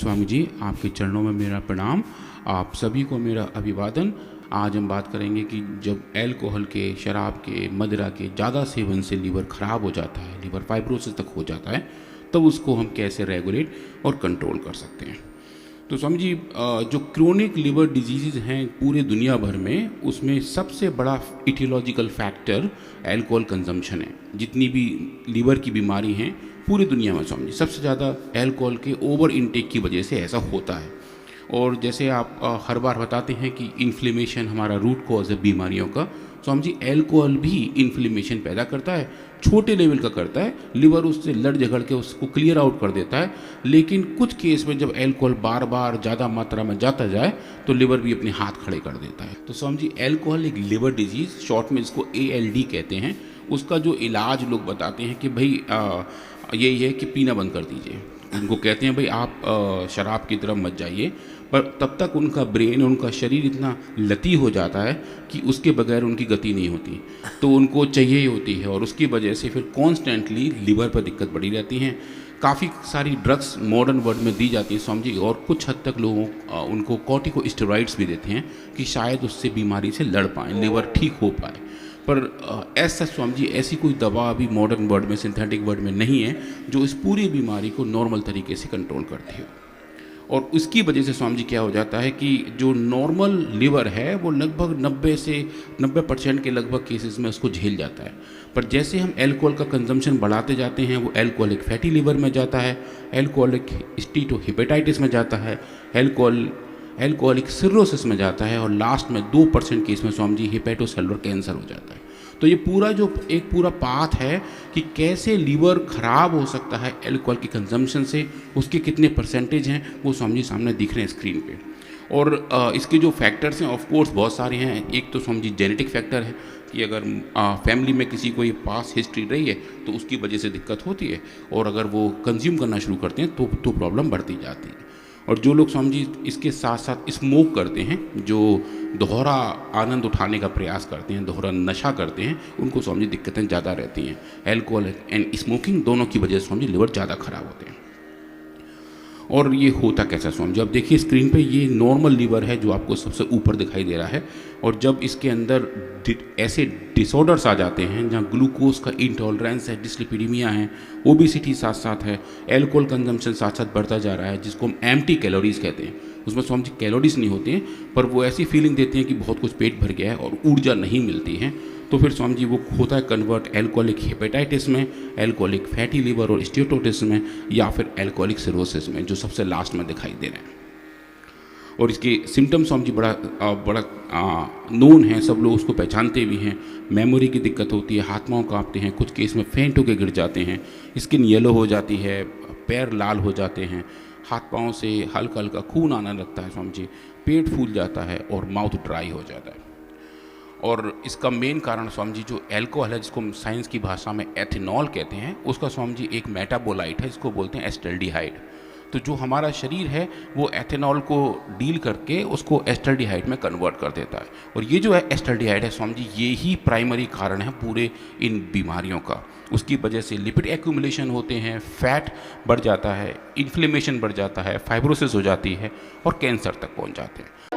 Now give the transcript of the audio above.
स्वामी जी, आपके चरणों में मेरा प्रणाम। आप सभी को मेरा अभिवादन। आज हम बात करेंगे कि जब अल्कोहल के, शराब के, मदिरा के ज़्यादा सेवन से लीवर ख़राब हो जाता है, लीवर फाइब्रोसिस तक हो जाता है, तब उसको हम कैसे रेगुलेट और कंट्रोल कर सकते हैं। तो स्वामी जी, जो क्रोनिक लिवर डिजीज़ हैं पूरे दुनिया भर में, उसमें सबसे बड़ा इटियोलॉजिकल फैक्टर अल्कोहल कंजम्पशन है। जितनी भी लीवर की बीमारी हैं पूरी दुनिया में स्वामी जी, सबसे ज़्यादा अल्कोहल के ओवर इनटेक की वजह से ऐसा होता है। और जैसे आप हर बार बताते हैं कि इन्फ्लेमेशन हमारा रूट कॉज है बीमारियों का, स्वामी जी अल्कोहल भी इन्फ्लेमेशन पैदा करता है, छोटे लेवल का करता है। लिवर उससे लड़ झगड़ के उसको क्लियर आउट कर देता है। लेकिन कुछ केस में जब अल्कोहल बार बार ज़्यादा मात्रा में जाता जाए तो लिवर भी अपने हाथ खड़े कर देता है। तो स्वामी जी अल्कोहल एक लिवर डिजीज़, शॉर्ट में इसको ALD कहते हैं। उसका जो इलाज लोग बताते हैं कि भाई यही है कि पीना बंद कर दीजिए। उनको कहते हैं भाई आप शराब की तरफ मत जाइए, पर तब तक उनका ब्रेन, उनका शरीर इतना लती हो जाता है कि उसके बगैर उनकी गति नहीं होती, तो उनको चाहिए ही होती है। और उसकी वजह से फिर कॉन्स्टेंटली लिवर पर दिक्कत बढ़ी रहती हैं। काफ़ी सारी ड्रग्स मॉडर्न वर्ल्ड में दी जाती हैं स्वामी जी, और कुछ हद तक लोगों उनको कॉर्टिकोस्टेरॉइड्स भी देते हैं कि शायद उससे बीमारी से लड़ पाएँ, लिवर ठीक हो पाए। पर ऐसा स्वामी जी ऐसी कोई दवा अभी मॉडर्न वर्ल्ड में, सिंथेटिक वर्ल्ड में नहीं है जो इस पूरी बीमारी को नॉर्मल तरीके से कंट्रोल करती हो। और उसकी वजह से स्वामी जी क्या हो जाता है कि जो नॉर्मल लिवर है वो लगभग 90% के लगभग केसेस में उसको झेल जाता है। पर जैसे हम अल्कोहल का कंजम्पशन बढ़ाते जाते हैं, वो अल्कोहलिक फैटी लिवर में जाता है, अल्कोहलिक स्टीटोहेपेटाइटिस में जाता है, अल्कोहलिक सिरोसिस में जाता है, और लास्ट में 2% केस में स्वामी जी हेपेटोसेलुलर कैंसर हो जाता है। तो ये पूरा पाथ है कि कैसे लीवर खराब हो सकता है अल्कोहल की कंजम्पशन से, उसके कितने परसेंटेज हैं वो स्वामी जी सामने दिख रहे हैं स्क्रीन पे। और इसके जो फैक्टर्स हैं ऑफ कोर्स बहुत सारे हैं। एक तो स्वामी जी जेनेटिक फैक्टर है कि अगर फैमिली में किसी को ये पास हिस्ट्री रही है तो उसकी वजह से दिक्कत होती है, और अगर वो कंज्यूम करना शुरू करते हैं तो प्रॉब्लम बढ़ती जाती है। और जो लोग स्वामी जी इसके साथ साथ स्मोक करते हैं, जो दोहरा आनंद उठाने का प्रयास करते हैं, दोहरा नशा करते हैं, उनको स्वामी जी दिक्कतें ज़्यादा रहती हैं। अल्कोहल एंड स्मोकिंग दोनों की वजह से स्वामी जी लिवर ज़्यादा खराब होते हैं। और ये होता कैसा स्वामी जी, अब देखिए स्क्रीन पे ये नॉर्मल लीवर है जो आपको सबसे ऊपर दिखाई दे रहा है। और जब इसके अंदर ऐसे डिसऑर्डर्स आ जाते हैं जहाँ ग्लूकोज का इंटॉलरेंस है, डिस्लिपिडीमिया है, ओबेसिटी साथ साथ है, अल्कोहल कंजम्पशन साथ साथ बढ़ता जा रहा है, जिसको हम एम्प्टी कैलोरीज कहते हैं। उसमें स्वामी जी कैलोरीज नहीं होती हैं, पर वो ऐसी फीलिंग देती हैं कि बहुत कुछ पेट भर गया है और ऊर्जा नहीं मिलती है। तो फिर स्वामी जी वो होता है कन्वर्ट अल्कोहलिक हेपेटाइटिस में, अल्कोहलिक फैटी लिवर और स्टीटोसिस में, या फिर अल्कोहलिक सिरोसिस में, जो सबसे लास्ट में दिखाई दे रहे हैं। और इसके सिम्टम्स स्वामी जी बड़ा नोन है, सब लोग उसको पहचानते भी हैं। मेमोरी की दिक्कत होती है, हाथ पाँव कांपते हैं, कुछ केस में फेंट होकर गिर जाते हैं, स्किन येलो हो जाती है, पैर लाल हो जाते हैं, हाथ पाँव से हल्का हल्का खून आना लगता है स्वामी जी, पेट फूल जाता है और माउथ ड्राई हो जाता है। और इसका मेन कारण स्वामी जी जो अल्कोहल है, जिसको हम साइंस की भाषा में एथेनॉल कहते हैं, उसका स्वामी जी एक मेटाबोलाइट है, जिसको बोलते हैं एस्टल्डिहाइड। तो जो हमारा शरीर है वो एथेनॉल को डील करके उसको एस्टल्डिहाइड में कन्वर्ट कर देता है। और ये जो है एस्टल्डिहाइड है स्वामी जी, ये ही प्राइमरी कारण है पूरे इन बीमारियों का। उसकी वजह से लिपिड एक्यूमुलेशन होते हैं, फैट बढ़ जाता है, इन्फ्लेमेशन बढ़ जाता है, फाइब्रोसिस हो जाती है, और कैंसर तक पहुंच जाते हैं।